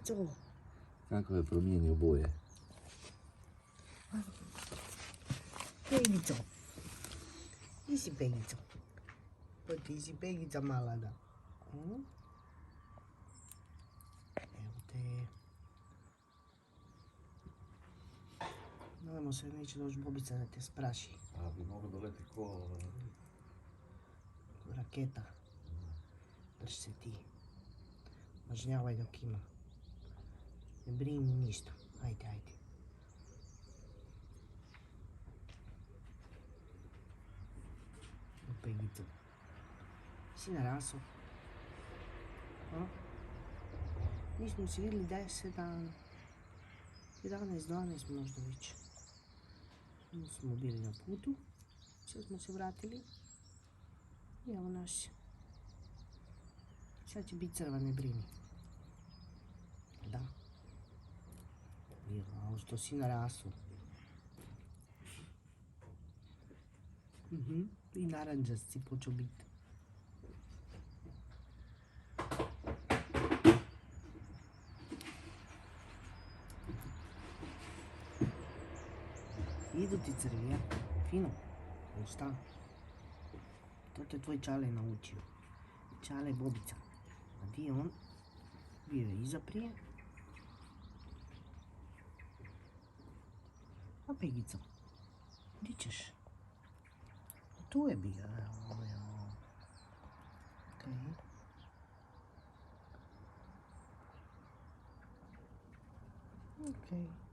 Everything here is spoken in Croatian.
Pegico. Kako je promijenio boje? Pegico. Ti si Pegico. Pa ti si Pegica mala, da. Evo te. Nadamo se neće doći Bobica da te spraši. A bi mogao doleti ko Raketa. Drž se ti. Mažnjavaj dok ima. Ne brini ništa. Ajde, ajde. Pegico. Si narasao? Nismo se vidjeli 10 dana. 11, 12 možda već. Smo bili na putu. Sad smo se vratili. I evo nas. Sad će biti crva, ne brini. Da. A što si narasao. I naranđast si počeo biti. Idu ti crvi, ja? Fino? Ili šta? To te tvoj Čale naučio. Čale Bobica. A di je on? Bio je iza prije. A Pegico? Di ćeš? Tu je bio. Okej. Okej.